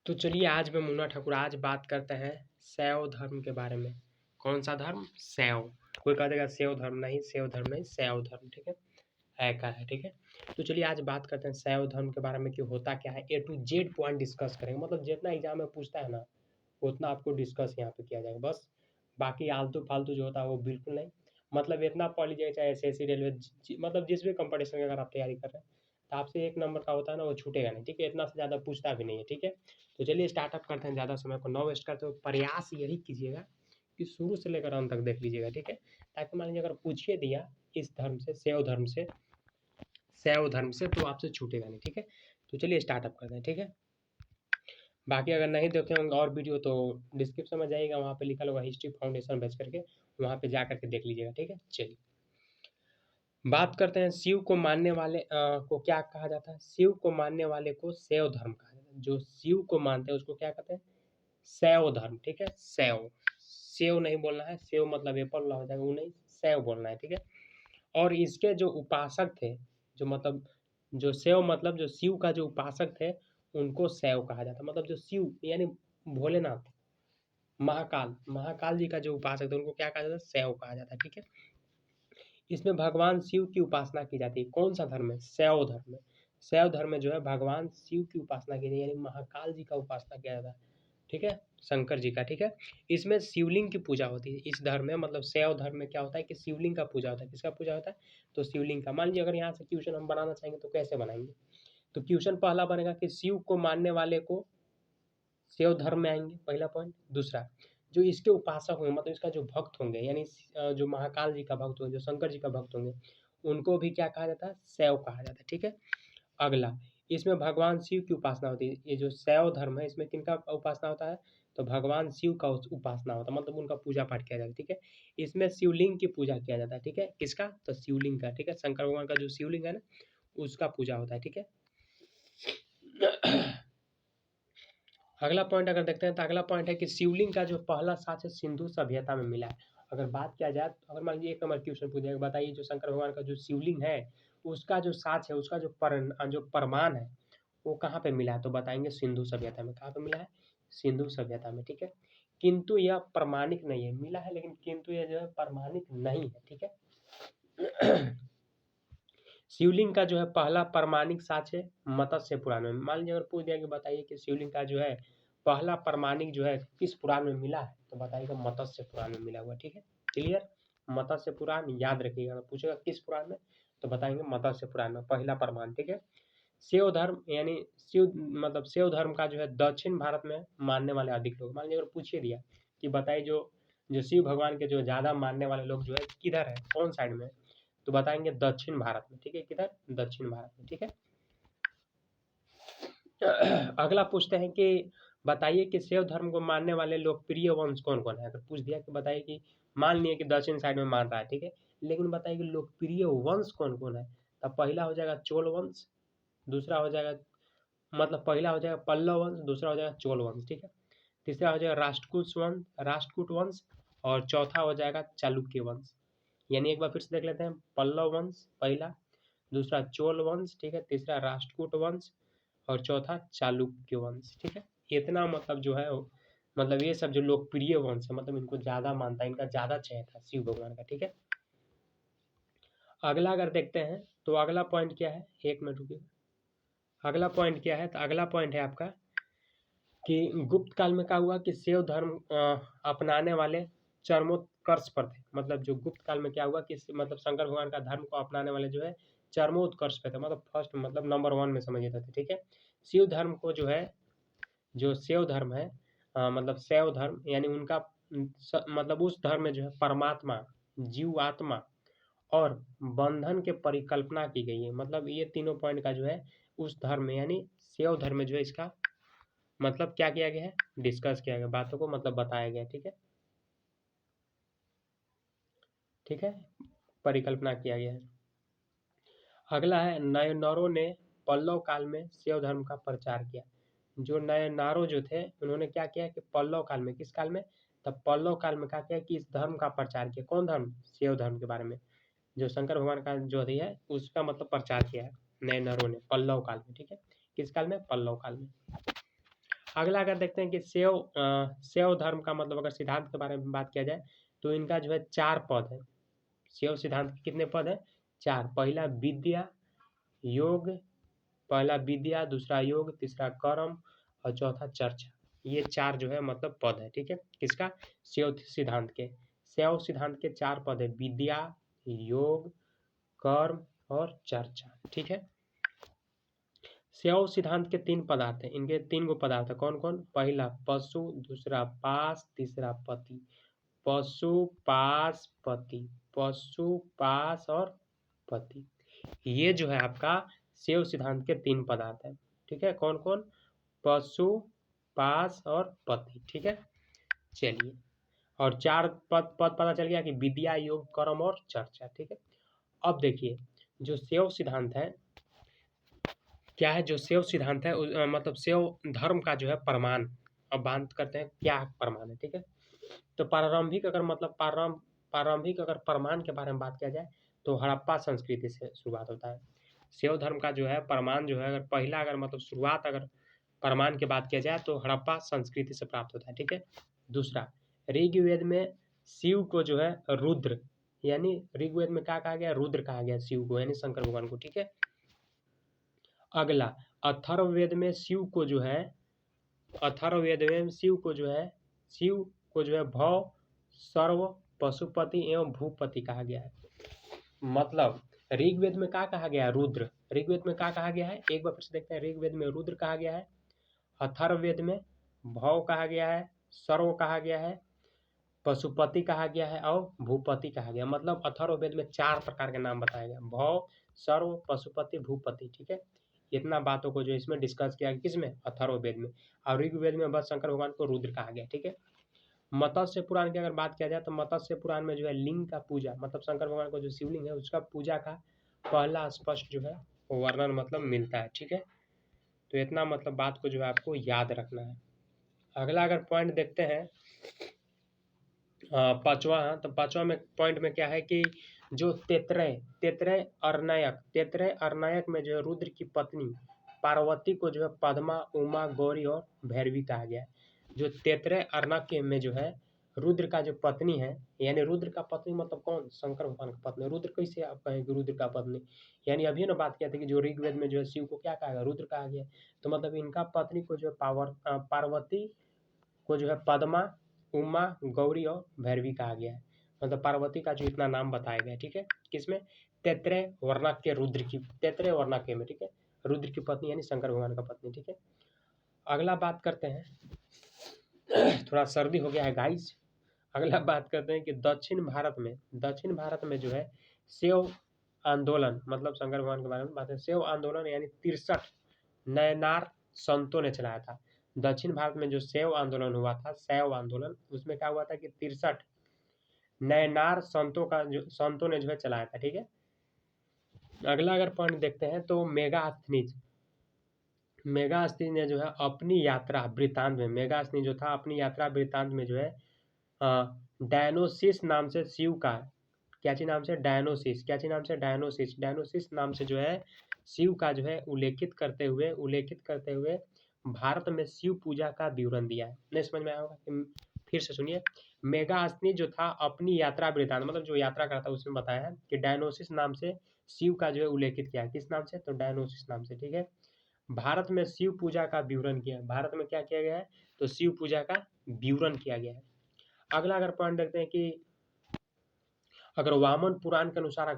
तो चलिए आज मैं मुन्ना ठाकुर आज बात करते हैं शैव धर्म के बारे में। कौन सा धर्म? शैव। कोई कह देगा शैव धर्म नहीं, शैव धर्म नहीं, शैव धर्म, ठीक है, है का है, ठीक है। तो चलिए आज बात करते हैं शैव धर्म के बारे में कि होता क्या है, A to Z point discuss करेंगे। मतलब जितना एग्जाम में पूछता है ना उतना आपको डिस्कस यहाँ पे किया जाएगा, बस बाकी आलतू फालतू जो होता है वो बिल्कुल नहीं। मतलब इतना पढ़ लीजिएगा, चाहे SSC रेलवे मतलब जिस भी कंपटीशन की अगर आप तैयारी कर रहे हैं तो आपसे 1 नंबर का होता है ना, वो छूटेगा नहीं, ठीक है। इतना से ज़्यादा पूछता भी नहीं है, ठीक है। तो चलिए स्टार्टअप करते हैं, ज़्यादा समय को न वेस्ट करते हुए। प्रयास यही कीजिएगा कि शुरू से लेकर अंत तक देख लीजिएगा, ठीक है, ताकि मान लीजिए अगर पूछिए दिया इस धर्म से, शैव धर्म से तो आपसे छूटेगा नहीं, ठीक है। तो चलिए स्टार्टअप करते हैं, ठीक है। बाकी अगर नहीं देखे होंगे और वीडियो तो डिस्क्रिप्शन में जाइएगा, वहाँ पे लिखा होगा हिस्ट्री फाउंडेशन बैच करके, वहाँ पे जा करके देख लीजिएगा, ठीक है। चलिए बात करते हैं शिव को मानने वाले को क्या कहा जाता है। शिव को मानने वाले को शैव धर्म कहा जाता है। जो शिव को मानते हैं उसको क्या कहते हैं? शैव धर्म, ठीक है। शैव, सेव नहीं बोलना है, सेव मतलब एप्पल वाला हो जाएगा, वो नहीं, शैव बोलना है, ठीक है। और इसके जो उपासक थे, जो मतलब जो शैव मतलब जो शिव का जो उपासक थे उनको शैव कहा जाता है। मतलब जो शिव यानी भोलेनाथ, महाकाल, महाकाल जी का जो उपासक थे उनको क्या कहा जाता है? शैव कहा जाता है, ठीक है। इसमें भगवान शिव की उपासना की जाती है। कौन सा धर्म है? शैव धर्म में। शैव धर्म में जो है भगवान शिव की उपासना की जाती है, यानी महाकाल जी का उपासना किया जाता है, ठीक है, शंकर जी का, ठीक है। इसमें शिवलिंग की पूजा होती है इस धर्म में। मतलब शैव धर्म में क्या होता है कि शिवलिंग का पूजा होता है। किसका पूजा होता है? तो शिवलिंग का। मान लीजिए अगर यहाँ से क्वेश्चन हम बनाना चाहेंगे तो कैसे बनाएंगे? तो क्वेश्चन पहला बनेगा कि शिव को मानने वाले को शैव धर्म में आएंगे, पहला पॉइंट। दूसरा, जो इसके उपासक होंगे मतलब इसका जो भक्त होंगे, यानी जो महाकाल जी का भक्त होंगे, जो शंकर जी का भक्त होंगे, उनको भी क्या कहा जाता है? शैव कहा जाता है, ठीक है। अगला, इसमें भगवान शिव की उपासना होती है। ये जो शैव धर्म है इसमें किनका उपासना होता है? तो भगवान शिव का उपासना होता है, मतलब उनका पूजा पाठ किया जाता है, ठीक है। इसमें शिवलिंग की पूजा किया जाता है, ठीक है। किसका? तो शिवलिंग का, ठीक है। शंकर भगवान का जो शिवलिंग है ना उसका पूजा होता है, ठीक है। अगला पॉइंट अगर देखते हैं तो अगला पॉइंट है कि शिवलिंग का जो पहला साक्ष्य सिंधु सभ्यता में मिला है। अगर बात किया जाए तो अगर मान लीजिए 1 नंबर क्वेश्चन पूछ जाएगा, बताइए जो शंकर भगवान का जो शिवलिंग है उसका जो साक्ष्य है, उसका जो प्रमाण है वो कहाँ पे मिला है? तो बताएंगे सिंधु सभ्यता में। कहाँ पे मिला है? सिंधु सभ्यता में, ठीक है। किंतु यह प्रमाणिक नहीं है, मिला है लेकिन किंतु यह जो है प्रमाणिक नहीं है, ठीक है। शिवलिंग का जो है पहला प्रमाणिक साक्ष्य मत्स्य पुराण में। मान लीजिए अगर पूछ दिया कि बताइए कि शिवलिंग का जो है पहला प्रमाणिक जो है किस पुराण में मिला है? तो बताइएगा मत्स्य पुराण में मिला हुआ, ठीक है। क्लियर? मत्स्य पुराण याद रखिएगा। पूछेगा किस पुराण में तो बताएंगे मत्स्य पुराण में पहला प्रमाण, ठीक है। शैव धर्म यानी शिव मतलब शैव धर्म का जो है दक्षिण भारत में मानने वाले अधिक लोग। मान लीजिए अगर पूछिए दिया कि बताइए जो जो शिव भगवान के जो ज़्यादा मानने वाले लोग जो है किधर है, कौन साइड में? तो बताएंगे दक्षिण भारत में, ठीक है। किधर? दक्षिण भारत में, ठीक है। अगला पूछते हैं कि बताइए कि शैव धर्म को मानने वाले लोकप्रिय वंश कौन कौन है। अगर पूछ दिया कि बताइए कि मान लिए कि दक्षिण साइड में मान रहा है, ठीक है, लेकिन बताइए कि लोकप्रिय वंश कौन कौन है। तब पहला हो जाएगा चोल वंश, दूसरा हो जाएगा मतलब पहला हो जाएगा पल्लव वंश, दूसरा हो जाएगा चोल वंश, ठीक है। तीसरा हो जाएगा राष्ट्रकूट वंश और चौथा हो जाएगा चालुक्य वंश। यानी एक बार फिर से देख लेते हैं। पल्लव वंश पहला, दूसरा चोल वंश, ठीक है, तीसरा राष्ट्रकूट वंश और चौथा चालुक्य वंश, ठीक है। इतना मतलब जो है मतलब ये सब जो लोकप्रिय वंश है मतलब इनको ज़्यादा मानता है, इनका ज़्यादा चयन था शिव भगवान का, ठीक है। अगला अगर देखते हैं तो अगला पॉइंट क्या है, 1 मिनट रुकिए। अगला पॉइंट क्या है? तो अगला पॉइंट है आपका कि गुप्त काल में क्या हुआ कि शैव धर्म अपनाने वाले चरमोत्कर्ष पर थे। मतलब जो गुप्त काल में क्या हुआ कि मतलब शंकर भगवान का धर्म को अपनाने वाले जो है चरमोत्कर्ष पे थे, मतलब फर्स्ट मतलब नंबर 1 में समझिए थे, ठीक है। शिव धर्म को जो है जो शैव धर्म है मतलब शैव धर्म यानी उनका मतलब उस धर्म में जो है परमात्मा, जीव आत्मा और बंधन के परिकल्पना की गई है। मतलब ये तीनों पॉइंट का जो है उस धर्म में यानी शैव धर्म में जो है इसका मतलब क्या किया गया है? डिस्कस किया गया, बातों को मतलब बताया गया, ठीक है, ठीक है, परिकल्पना किया गया है। अगला है नयनारों ने पल्लव काल में शैव धर्म का प्रचार किया। जो नयनारों जो थे उन्होंने क्या किया कि पल्लव काल में, किस काल में? तब पल्लव काल में क्या किया कि इस धर्म का प्रचार किया। कौन धर्म? शैव धर्म के बारे में। जो शंकर भगवान का जो है उसका मतलब प्रचार किया है नयनारों ने पल्लव काल में, ठीक है। किस काल में? पल्लव काल में। अगला अगर देखते हैं कि शैव धर्म का मतलब अगर सिद्धांत के बारे में बात किया जाए तो इनका जो है 4 पद है। शैव सिद्धांत के कितने पद है? 4। पहला विद्या, दूसरा योग, तीसरा कर्म और चौथा चर्चा। ये 4 जो है मतलब पद है, ठीक है, किसका? शैव सिद्धांत के। शैव सिद्धांत के 4 पद है, विद्या, योग, कर्म और चर्चा, ठीक है। शैव सिद्धांत के 3 पदार्थ हैं, इनके 3 गो पदार्थ है। कौन कौन? पहला पशु, दूसरा पास, तीसरा पति। पशु, पास, पति। पशु, पास और पति, ये जो है आपका शैव सिद्धांत के 3 पदार्थ है, ठीक है। कौन कौन? पशु, पास और पति, ठीक है। चलिए, और 4 पद पता चल गया कि विद्या, योग, कर्म और चर्चा, ठीक है। अब देखिए, जो शैव सिद्धांत है क्या है? जो शैव सिद्धांत है मतलब शैव धर्म का जो है प्रमाण, अब बात करते हैं क्या प्रमाण है, ठीक है। तो प्रारंभिक अगर प्रमाण के बारे में बात किया जाए तो हड़प्पा संस्कृति से शुरुआत होता है। शैव धर्म का जो है प्रमाण जो है अगर पहला अगर मतलब शुरुआत अगर प्रमाण की बात किया जाए तो हड़प्पा संस्कृति से प्राप्त होता है, ठीक है। दूसरा, ऋग्वेद में शिव को जो है रुद्र, यानी ऋग्वेद में क्या कहा गया? रुद्र कहा गया शिव को, यानी शंकर भगवान को, ठीक है। अगला, अथर्ववेद में शिव को जो है भव, सर्व, पशुपति एवं भूपति कहा गया है। मतलब ऋग्वेद में क्या कहा गया है? रुद्र। ऋग्वेद में क्या कहा गया है? एक बार फिर से देखते हैं। ऋग्वेद में रुद्र कहा गया है, अथर्ववेद में भव कहा गया है, सर्व कहा गया है, पशुपति कहा गया है और भूपति कहा गया। मतलब अथर्ववेद में 4 प्रकार के नाम बताए गए, भव, सर्व, पशुपति, भूपति, ठीक है। इतना बातों को जो इसमें डिस्कस किया, किसमें? अथर्ववेद में। और ऋग्वेद में बस शंकर भगवान को रुद्र कहा गया, ठीक है। मत्स्य पुराण की अगर बात किया जाए तो मत्स्य पुराण में जो है लिंग का पूजा, मतलब शंकर भगवान को जो शिवलिंग है उसका पूजा का पहला स्पष्ट जो है वर्णन मतलब मिलता है, ठीक है। तो इतना मतलब बात को जो है आपको याद रखना है। अगला अगर पॉइंट देखते हैं पांचवा, तो पांचवा में पॉइंट में क्या है कि जो तेतरय अर्नायक में जो है रुद्र की पत्नी पार्वती को जो है पद्मा, उमा, गौरी और भैरवी कहा गया है। जो तेतरय अर्नाक में जो है रुद्र का जो पत्नी है, यानी रुद्र का पत्नी मतलब कौन? शंकर भगवान का पत्नी। रुद्र कैसे आप कहेंगे रुद्र का पत्नी? यानी अभी ना बात किया था कि जो ऋग्वेद में जो है शिव को क्या कहा गया? रुद्र कहा गया। तो मतलब इनका पत्नी को जो है पार्वती को जो है पद्मा, उमा, गौरी और भैरवी कहा गया है। मतलब पार्वती का जो इतना नाम बताया गया है, ठीक है। किसमें? तैत्रेय वर्णाक्य में, ठीक है। रुद्र की पत्नी यानी शंकर भगवान का पत्नी, ठीक है। अगला बात करते हैं थोड़ा सर्दी हो गया है गाइस। अगला बात करते हैं कि दक्षिण भारत में जो है शैव आंदोलन, मतलब शंकर भगवान के बारे में बात है। शैव आंदोलन यानी 63 नयनार संतों ने चलाया था। दक्षिण भारत में जो शैव आंदोलन हुआ था, उसमें क्या हुआ था कि 63 नयनार संतों ने जो है चलाया था, ठीक है। अगला अगर पॉइंट देखते हैं तो मेगास्थनीज ने जो है अपनी यात्रा वृत्तांत में जो है डायनोसिस नाम से शिव का, क्या चीज नाम से? डायनोसिस नाम से जो है शिव का जो है उल्लेखित करते हुए भारत में शिव पूजा का विवरण दिया है। नहीं समझ में आया होगा कि फिर से सुनिए। मेगास्थनी जो था अपनी यात्रा वृत्तांत, मतलब जो यात्रा करता है उसमें बताया है कि डायनोसिस नाम से शिव का जो है उल्लेखित किया है। किस नाम से? तो डायनोसिस नाम से, ठीक है। भारत में शिव पूजा का विवरण किया है। भारत में क्या किया गया है? तो शिव पूजा का विवरण किया गया है। अगला अगर पॉइंट देखते हैं कि अगर वामन पुराण के अनुसार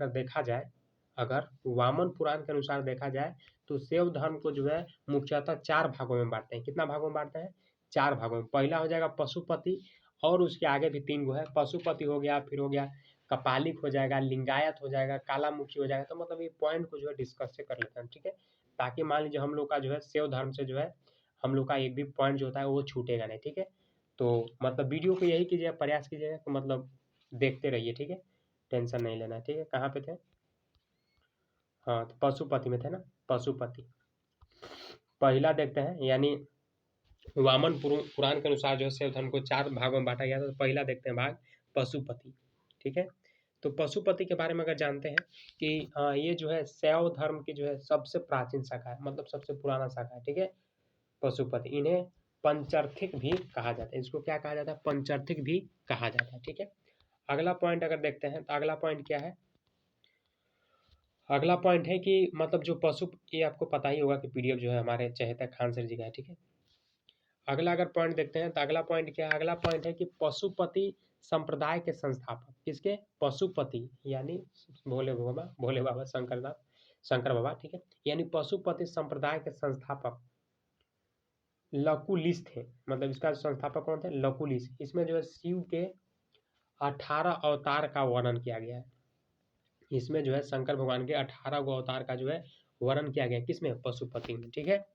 देखा जाए तो शैव धर्म को जो है मुख्यतः 4 भागों में बांटते हैं। कितना भागों में बांटते हैं? 4 भागों में। पहला हो जाएगा पशुपति, और उसके आगे भी 3 गो है। पशुपति हो गया, फिर हो गया कपालिक हो जाएगा, लिंगायत हो जाएगा, कालामुखी हो जाएगा। तो मतलब ये पॉइंट को जो है डिस्कस से कर लेते हैं, ठीक है। ताकि मान लीजिए हम लोग का जो है शैव धर्म से जो है हम लोग का एक भी पॉइंट जो होता है वो छूटेगा नहीं, ठीक है। तो मतलब वीडियो को यही कीजिएगा, प्रयास कीजिएगा कि मतलब देखते रहिए, ठीक है। टेंशन नहीं लेना, ठीक है। कहाँ पे थे? हाँ, तो पशुपति में थे ना। पशुपति पहला देखते हैं, यानी वामन पुराण के अनुसार जो है शैव धर्म को 4 भागों में बांटा गया था। तो पहला देखते हैं भाग पशुपति, ठीक है। तो पशुपति के बारे में अगर जानते हैं कि ये जो है शैव धर्म की जो है सबसे प्राचीन शाखा है, मतलब सबसे पुराना शाखा है, ठीक है। पशुपति, इन्हें पंचर्थिक भी कहा जाता है। इसको क्या कहा जाता है? पंचर्थिक भी कहा जाता है। ठीक है, अगला पॉइंट अगर देखते हैं तो अगला पॉइंट क्या है? अगला पॉइंट है कि मतलब जो पशु, ये आपको पता ही होगा कि पीडीएफ जो है हमारे चहेता खान सर जी का है। ठीक है, अगला अगर पॉइंट देखते हैं तो अगला पॉइंट क्या है? अगला पॉइंट है कि पशुपति संप्रदाय के संस्थापक किसके? पशुपति यानी भोले बाबा शंकर बाबा। ठीक है, यानी पशुपति संप्रदाय के संस्थापक लकुलिस थे। मतलब इसका संस्थापक कौन थे? लकुलिस। इसमें जो है शिव के 18 अवतार का वर्णन किया गया है। इसमें जो है शंकर भगवान के 18 गो अवतार का जो है वर्णन किया गया है। किसमें? पशुपति में। ठीक है,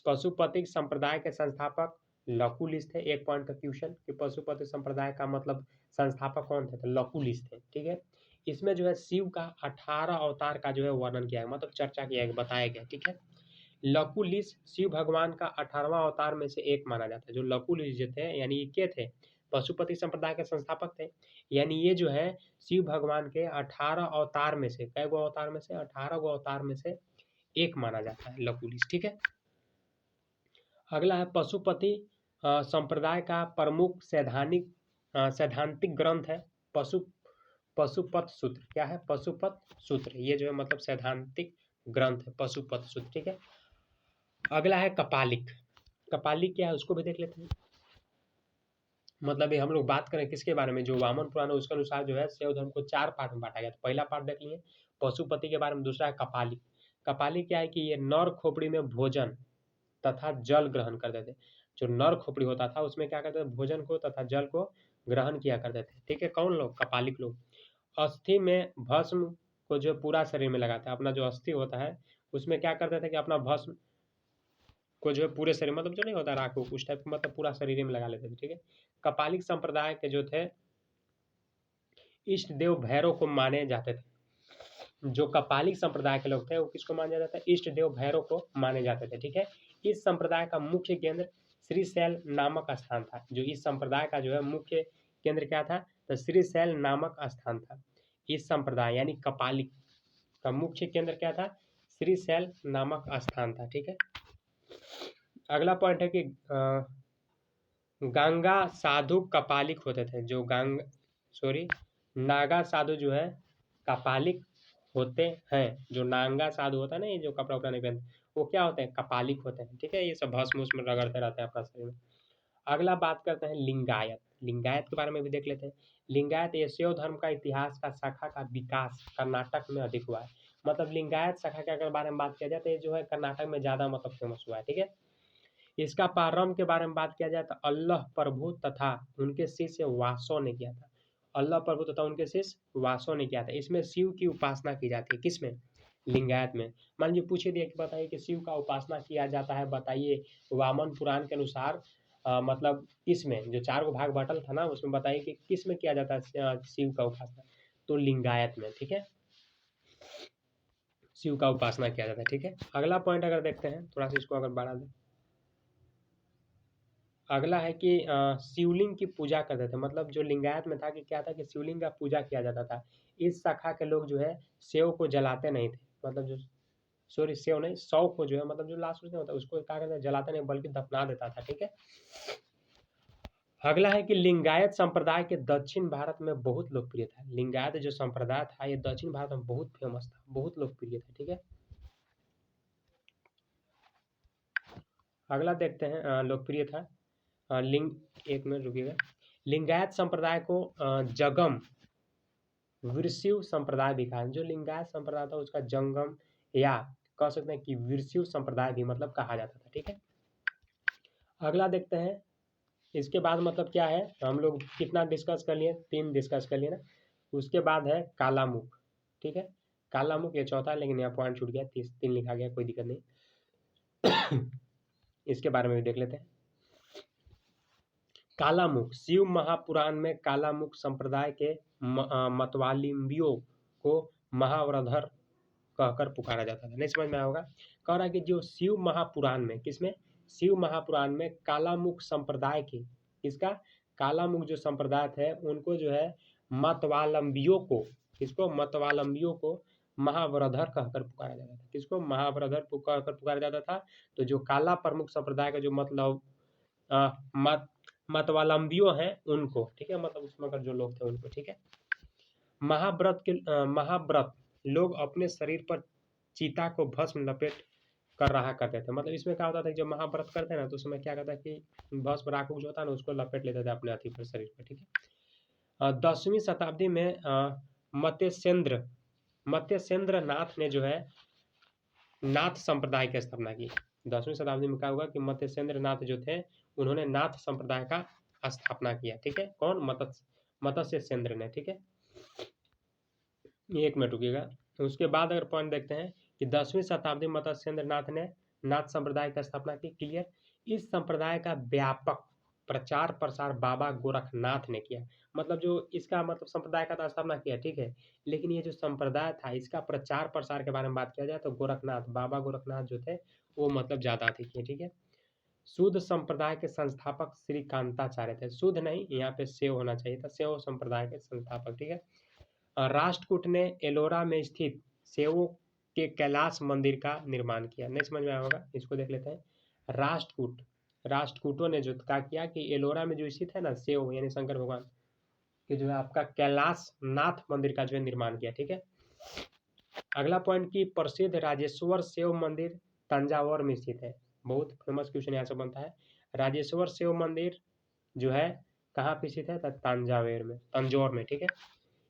पशुपति संप्रदाय के संस्थापक लकुलिस थे। एक पॉइंट का क्वेश्चन कि पशुपति संप्रदाय का मतलब संस्थापक कौन थे? तो लकुलिस थे। ठीक है, इसमें जो है शिव का 18 अवतार का जो है वर्णन किया है, मतलब चर्चा किया है, बताया गया। ठीक है, लकुलिस शिव भगवान का 18वां अवतार में से एक माना जाता है। जो लकुलिस जो थे यानी ये क्या थे? पशुपति संप्रदाय के संस्थापक थे। यानी ये जो है शिव भगवान के 18 अवतार में से, कै गो अवतार में से? 18 गो अवतार में से एक माना जाता है लकुलिस। ठीक है, अगला है पशुपति संप्रदाय का प्रमुख सैद्धांतिक ग्रंथ है पशुपत सूत्र। क्या है? पशुपत सूत्र। ये जो है मतलब सैद्धांतिक ग्रंथ है पशुपत सूत्र। ठीक है, अगला है कपालिक। कपालिक क्या है उसको भी देख लेते हैं। मतलब ये हम लोग बात करें किसके बारे में? जो वामन पुराण है उसके अनुसार जो है शैव धर्म को 4 पार्ट में बांटा गया। तो पहला पार्ट देख लिए पशुपति के बारे में, दूसरा है कपालिक। कपालिक क्या है कि ये नर खोपड़ी में भोजन तथा जल ग्रहण करते थे। जो नर खोपड़ी होता था उसमें क्या करते थे? भोजन को तथा जल को ग्रहण किया करते थे। ठीक है, कौन लोग? कपालिक लोग। अस्थि में भस्म को जो पूरा शरीर में लगाता है। अपना जो अस्थि होता है उसमें क्या करते थे कि अपना भस्म को जो है पूरे शरीर, मतलब जो नहीं होता राख उस टाइप का, मतलब पूरा शरीर में लगा लेते थे। ठीक है, कपालिक संप्रदाय के जो थे इष्ट देव भैरव को माने जाते थे। जो कपालिक संप्रदाय के लोग थे वो किसको माने जाते थे? इष्ट देव भैरव को माने जाते थे। ठीक है, इस संप्रदाय का मुख्य केंद्र श्रीशैल नामक स्थान था। जो इस संप्रदाय का जो है मुख्य केंद्र क्या था? तो श्रीशैल नामक स्थान था। इस संप्रदाय यानी कपालिक का मुख्य केंद्र क्या था? श्रीशैल नामक स्थान था। ठीक है, अगला पॉइंट है कि गंगा साधु कपालिक होते थे। जो नागा साधु जो है कपालिक होते हैं। जो नांगा साधु होता है ना, ये जो कपड़ा उपड़ा नहीं पहनते, वो क्या होते हैं? कपालिक होते हैं। ठीक है, ये सब भस्म उसमें रगड़ते रहते हैं अपना शरीर में। अगला बात करते हैं लिंगायत। लिंगायत के बारे में भी देख लेते हैं। लिंगायत ये शैव धर्म का इतिहास का शाखा का विकास कर्नाटक में अधिक हुआ है। मतलब लिंगायत शाखा के अगर बारे में बात किया जाए तो ये जो है कर्नाटक में ज़्यादा मतलब फेमस हुआ है। ठीक है, इसका प्रारंभ के बारे में बात किया जाए तो अल्लाह प्रभु तथा उनके शिष्य वासो ने किया था। अल्लाह प्रभु तथा उनके शिष्य वासो ने किया था। इसमें शिव की उपासना की जाती है। किसमें? लिंगायत में। मान लीजिए पूछे दिया कि बताइए कि शिव का उपासना किया जाता है, बताइए वामन पुराण के अनुसार मतलब किसमें? जो 4 गो भाग बांटल था ना उसमें बताइए कि किसमें किया जाता है शिव का उपासना? तो लिंगायत में। ठीक है, शिव का उपासना किया जाता है। ठीक है, अगला पॉइंट अगर देखते हैं, थोड़ा सा इसको अगर बढ़ा दें। अगला है कि शिवलिंग की पूजा करते थे। मतलब जो लिंगायत में था कि क्या था कि शिवलिंग का पूजा किया जाता था। इस शाखा के लोग जो है सेव को जलाते नहीं थे। मतलब जो सेव नहीं, शव को जो है मतलब जो लाश नहीं होता उसको क्या कहते हैं? जलाते नहीं बल्कि दफना देता था। ठीक है, अगला है कि लिंगायत संप्रदाय के दक्षिण भारत में बहुत लोकप्रिय था। लिंगायत जो संप्रदाय था ये दक्षिण भारत में बहुत फेमस था, बहुत लोकप्रिय था। ठीक है, अगला देखते हैं लोकप्रिय था एक मिनट रुकिएगा। लिंगायत संप्रदाय को जगम वीरशिव संप्रदाय भी कहा। जो लिंगायत संप्रदाय था उसका जंगम या कह सकते हैं कि वीरशिव संप्रदाय भी मतलब कहा जाता था। ठीक है, अगला देखते हैं। इसके बाद मतलब क्या है, हम लोग कितना डिस्कस कर लिए? 3 डिस्कस कर लिए ना। उसके बाद है कालामुख। ठीक है, कालामुख ये चौथा है लेकिन यहाँ पॉइंट छूट गया, 3 लिखा गया, कोई दिक्कत नहीं। इसके बारे में भी देख लेते हैं। कालामुख शिव महापुराण में कालामुख संप्रदाय के मतवालिंबियों को महावरधर कहकर पुकारा जाता था। नहीं समझ में होगा, कह रहा है कि जो शिव महापुराण में, किसमें? शिव महापुराण में कालामुख संप्रदाय के, इसका कालामुख जो संप्रदाय थे उनको जो है मतवालंबियों को, किसको? मतवालंबियों को महावरधर कहकर पुकारा जाता था। किसको? महावरधर कहकर पुकारा जाता था। तो जो काला प्रमुख संप्रदाय का जो मतलब मतवालंबियों हैं उनको, ठीक है, मतलब उसमें अगर जो लोग थे उनको, ठीक है। महाव्रत लोग अपने शरीर पर चीता को भस्म लपेट कर रहा करते थे। मतलब इसमें क्या होता था कि जब महाव्रत करते हैं ना तो उसमें क्या करता है कि भस्म राखू जो होता है ना उसको लपेट लेते थे अपने अथी पर, शरीर पर, ठीक है। 10वीं शताब्दी में मत्यसेंद्र नाथ ने जो है नाथ संप्रदाय की स्थापना की। 10वीं शताब्दी में क्या हुआ कि मत्यसेंद्र नाथ जो थे उन्होंने नाथ संप्रदाय का स्थापना किया, ठीक है। कौन? मत्स्य सेंद्र ने, ठीक है। एक मिनट रुकिएगा। उसके बाद अगर पॉइंट देखते हैं कि 10वीं शताब्दी में मत्स्येंद्र नाथ ने नाथ संप्रदाय की स्थापना की, क्लियर। इस संप्रदाय का व्यापक प्रचार प्रसार बाबा गोरखनाथ ने किया। मतलब जो इसका मतलब संप्रदाय का तो स्थापना किया, ठीक है, लेकिन ये जो संप्रदाय था इसका प्रचार प्रसार के बारे में बात किया जाए तो गोरखनाथ, बाबा गोरखनाथ जो थे वो मतलब ज्यादा अधिक है, ठीक है। शुद्ध संप्रदाय के संस्थापक श्री कांताचार्य थे। शुद्ध नहीं, यहाँ पे सेव होना चाहिए था, सेव संप्रदाय के संस्थापक, ठीक है। राष्ट्रकूट ने एलोरा में स्थित सेवों के कैलाश मंदिर का निर्माण किया। नहीं समझ में आया होगा, इसको देख लेते हैं। राष्ट्रकूटों ने जो क्या किया कि एलोरा में जो स्थित है ना सेव यानी शंकर भगवान के जो है आपका कैलाश नाथ मंदिर का जो है निर्माण किया, ठीक है। अगला पॉइंट की प्रसिद्ध राजेश्वर शिव मंदिर तंजावर में स्थित है। बहुत फेमस क्वेश्चन यहाँ से बनता है। राजेश्वर शिव मंदिर जो है कहाँ पे स्थित है? तंजौर में, ठीक है।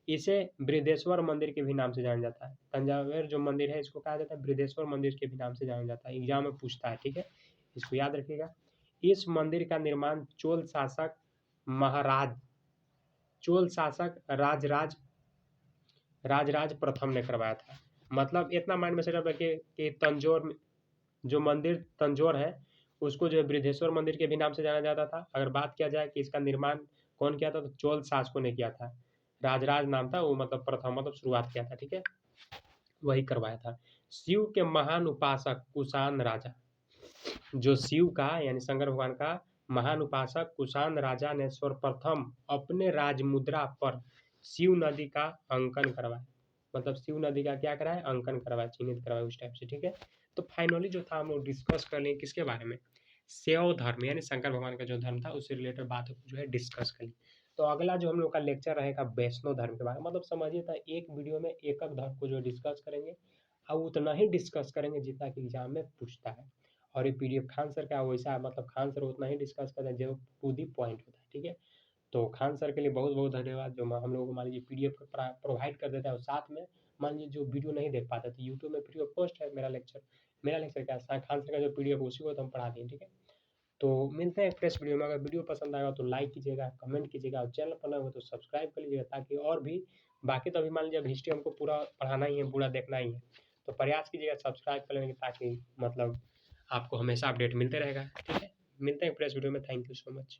इसे बृहदेश्वर मंदिर के भी नाम से जाना जाता है। तंजावर जो मंदिर है इसको कहा जाता है बृहदेश्वर मंदिर के भी नाम से जाना जाता है। एग्जाम में पूछता है, ठीक है, इसको याद रखिएगा। इस मंदिर का निर्माण चोल शासक राजराज प्रथम ने करवाया था। मतलब इतना माइंड में सेटअप रखिए कि तंजौर में जो मंदिर तंजौर है उसको जो है बृहदेश्वर मंदिर के भी नाम से जाना जाता था। अगर बात किया जाए कि इसका निर्माण कौन किया था तो चोल शासकों ने किया था। राजराज नाम था वो, मतलब प्रथम मतलब शुरुआत किया था, ठीक है, वही करवाया था। शिव के महान उपासक कुषाण राजा, जो शिव का यानी शंकर भगवान का महान उपासक कुषाण राजा ने सर्वप्रथम अपने राजमुद्रा पर शिव नदी का अंकन करवाया। मतलब शिव नदी का क्या कराया? अंकन करवाया, चिन्हित करवाया उस टाइप से, ठीक है। तो फाइनली जो था हम लोग डिस्कस कर लें किसके बारे में? शैव धर्म यानी शंकर भगवान का जो धर्म था उससे रिलेटेड बातों को जो है डिस्कस कर ली। तो अगला जो हम लोग का लेक्चर रहेगा वैष्णव धर्म के बारे में। मतलब समझिए था एक वीडियो में एक धर्म को जो डिस्कस करेंगे और उतना ही डिस्कस करेंगे जितना कि एग्जाम में पूछता है। और ये पीडीएफ खान सर का वैसा है, मतलब खान सर उतना ही डिस्कस करते हैं जो टू दी पॉइंट होता है, ठीक है। तो खान सर के लिए बहुत बहुत धन्यवाद जो हम लोगों को मान लीजिए पीडीएफ प्रोवाइड कर देता है और साथ में मान लीजिए जो वीडियो नहीं देख पाते तो यूट्यूब में फ्री ऑफ कॉस्ट है मेरा लेक्चर क्या है खान सर का जो पीडीएफ उसी को तो हम पढ़ा दें, ठीक है। तो मिलते हैं फ्रेश वीडियो में। अगर वीडियो पसंद आएगा तो लाइक कीजिएगा, कमेंट कीजिएगा और चैनल पर नए हो तो सब्सक्राइब कर लीजिएगा ताकि और भी बाकी तो अभी मान लीजिए अब हिस्ट्री हमको पूरा पढ़ाना ही है, पूरा देखना ही है, तो प्रयास कीजिएगा सब्सक्राइब कर लेंगे ताकि मतलब आपको हमेशा अपडेट मिलते रहेगा, ठीक है। मिलते हैं फ्रेश वीडियो में। Thank you so much.